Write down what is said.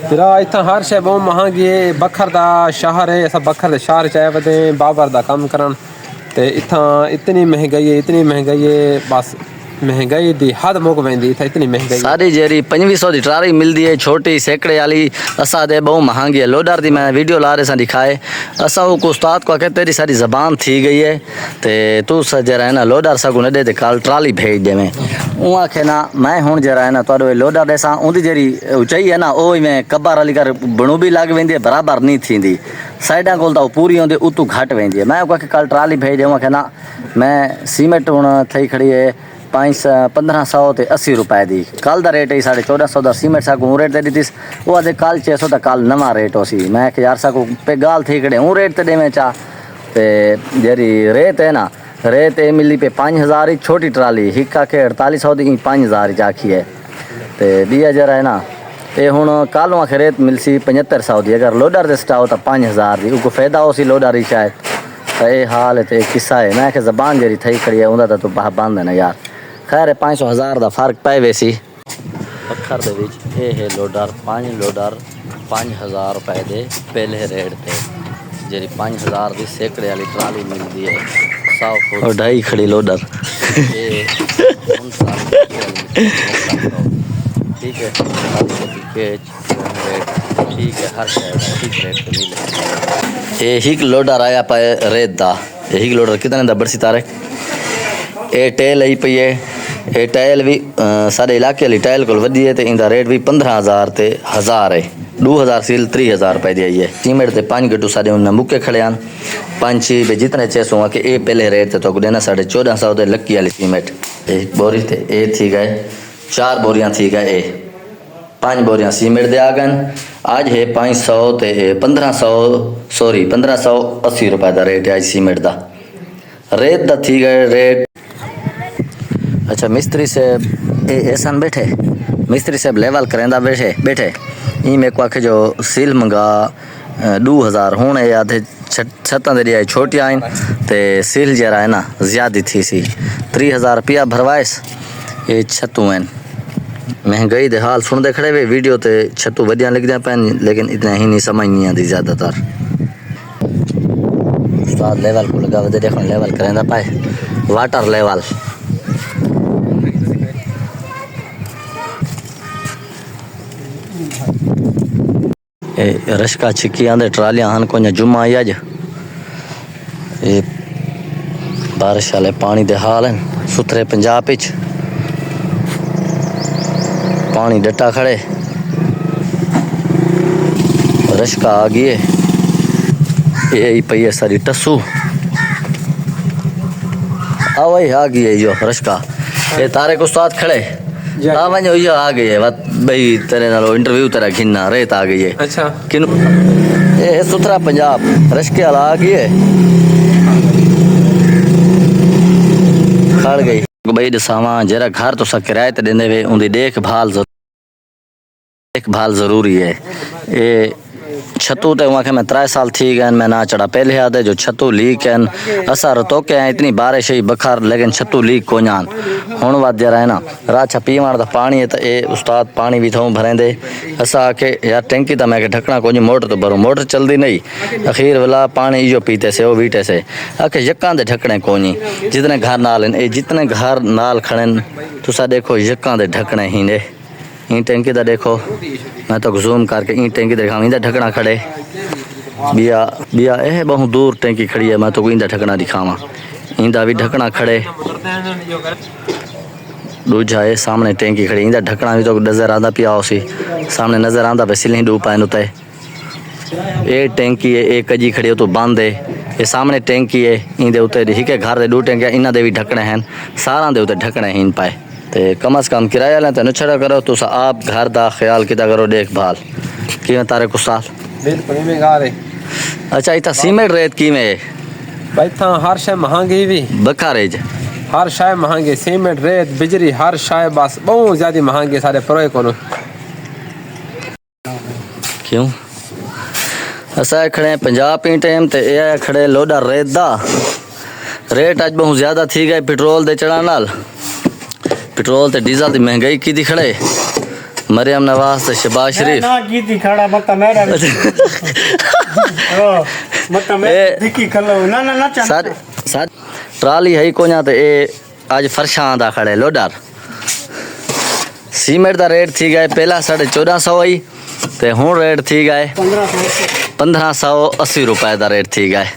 तेरा इतना हर शे बहुत महंगी है। बखर दा शहर है, ऐसा बखर दे शहर चाहे वदे बाबर दा काम करन ते इतना इतनी महंगाई है बस महंगाई दी हद मुक वेंदी इतना इतनी महंगाई है। सारी जेरी 2500 की ट्राली मिलती है छोटी सैकड़े वाली असा दे बहुत महंगी है। लोडर दी मैं वीडियो ला रहे सा दिखाए असा को उस्ताद को आके तेरी सारी जबान थी गई है ते तू जरा है ना लोडर सा को न दे कल ट्राली भेज दे मैं उ आखे ना मैं हूँ जरा है ना तो लोडर दे सा उनकी जेरी ऊंचाई है ना वो मैं कब्बर वाली कर बणू भी लग वेंदी है बराबर नहीं थी साइडा कोल तो पूरी होंदी उतू घट वेंदी है। मैं आखे कल ट्राली भेज दे आखे ना मैं सीमेंट हूँ थी खड़ी है 1500 ते 80 रुपए दी कल दा रेट है 1450 दा सीमेंट सा को रेट दे दी वो आदे कल 600 दा कल नवा रेट हो सी। मैं कि यार सा को पे गाल थी खड़े हूँ रेट ते दे में चा ते जेरी रेत है ना रेत ए मिली पे 5000 ही छोटी ट्राली हिक्का के 4800 दी 5000 चाखी है ते दिया जरा है ना ये हूँ कल आखे रेत मिलसी 7500 दी अगर लोडर से स्टाओ तो 5000 दी उनको फायदा हो सी लोडर ही शायद तो ये हाल है तो किस्सा है। मैं कि जबान जेरी थी खड़ी है उनका तो बंद है ना यार खैर 500,000 का फर्क पै वैसी पत्थर दे विच ये है लोडर 5 लोडर 5000 रुपए दे पहले रेट पे जेरी 5000 की सैकड़े वाली ट्राली मिलती है 100 फुट और 2.5 खड़ी लोडर ठीक है ठीक है हर ठीक रेट पे मिले। ये ही लोडर आया पाए रेत दा यही लोडर कितने दा बरसी तारे ये टेल आई पई है ये टाइल भी सारे इलाके वाली टाइल को वधी है तो इनका रेट भी 15,000 ते 1000 है 2000 सील 3000 रुपए दी आई है। सीमेंट ते 5 गट्टू सारे उन्हें मुक्के खड़े हैं 5-6 पे जितने 600 के ये पहले रेट थे तो देना 1450 ते लक्की वाली सीमेंट एक बोरी थे ये थी गए 4 बोरियां थी गए 5 बोरियां सीमेंट दे आ गए आज है 500 ते 1580 रुपए का रेट है आज सीमेंट का रेत का थी गए रेट। अच्छा मिस्त्री साहब एहसान बैठे मिस्त्री साहब लेवल करेंदा बैठे ई मेरे को आखे जो सील मंगा 2000 हूँ आधे छत्ता दे आई छोटी आइन ते सील जरा है ना ज़्यादा थी सी 3000 रुपया भरवाइस ये छत्तू हैं महंगाई दे हाल सुनते खड़े वे वीडियो ते छत्तू वधिया लगदे पैन लेकिन इतना ही नहीं समझ नहीं आती ज़्यादातर उस्ताद लेवल को लगा वे देखो लेवल करेंदा पाए वाटर लेवल रशका छिकी आंदे ट्रालियां हन को जुम्मा आई अज ये बारिश वाले पानी दे हाल हैं सुथरे पंजाब विच पानी डटा खड़े रशका आ गई है ये पई है सारी टस्सू आवई आ गई है यो रशका ये तारे को उस्ताद खड़े हाँ वही यो आ गई है बात भाई तेरे नालो इंटरव्यू तेरा घिन्ना रेत आ गई है। अच्छा किन ये सुथरा पंजाब रशके वाला आ गई है खड़ गई भाई दसावा जरा घर तो सा किराए ते देंदे वे उनकी देखभाल जरूरी है। ये छत्तू ते वहाँ के मैं 3 साल थी गए मैं ना चढ़ा पहले आदे जो छत्तू लीक हैं असा रतो के हैं इतनी बारिश ही बखार लेकिन छत्तू लीक को जान हुण वाद जरा है ना राछा पीवण दा पानी है तो ये उस्ताद पानी भी थों भरेंदे असा आके यार टैंकी तो मैं के ढकना को मोटर तो भरूँ मोटर चलती नहीं अखीर वाला पानी इो पीते से वो बीटे से आके यक्कां दे ढकने कोनी जितने घर नाल हैं जितने घर नाल खड़े तुसा देखो यक्कां दे ढकने ही ने ई टैंकी दा देखो मैं तो जूम करके ई टैंकी देखा इंदा ढकना खड़े बिया बिया यह बहुत दूर टैंकी खड़ी है मैं तो इंदा ढकना दिखावा इंदा भी ढकना खड़े दूजा है सामने टैंकी खड़ी इंदा ढकना भी तो नजर आता पिया उसी सामने नजर आता पे सिलें डूब पाए उते ये टैंकी है एक कजी खड़ी हो तो बंद है ये सामने टैंकी है इंदे उते हिके घर दे 2 टैंकियां इन्हां दे भी ढकने हैं सारा दे उते ढकने ही पाए ते कम अज़ कम किराया लें तो न छड़ा करो तुस आप घर का ख्याल किता करो देखभाल कि तारे को साल बिल्कुल में गा रहे। अच्छा इतना सीमेंट रेत की में भाई था हर शय महंगी भी बखारेज हर शय महंगी सीमेंट रेत बिजली हर शय बस बहुत ज्यादा महंगी सारे प्रोए को क्यों असा खड़े 50 पी टाइम ते ये खड़े लोडर रेत दा रेट अज बहुत ज़्यादा थी गए पेट्रोल दे चढ़ा नाल पेट्रोल ते डीजल की महंगाई की दी खड़े मरियम नवाज ते शहबाज शरीफ ना की थी खड़ा मत मेरा ओ मत मैं ए- दिखी खलो ना ना ना चल सारी सारी ट्राली है कोन्या ते ए आज फरशां दा खड़े लोडर सीमेंट दा रेट थी गए पहला 1450 आई ते हुन रेट थी गए 1500 1580 रुपए दा रेट थी गए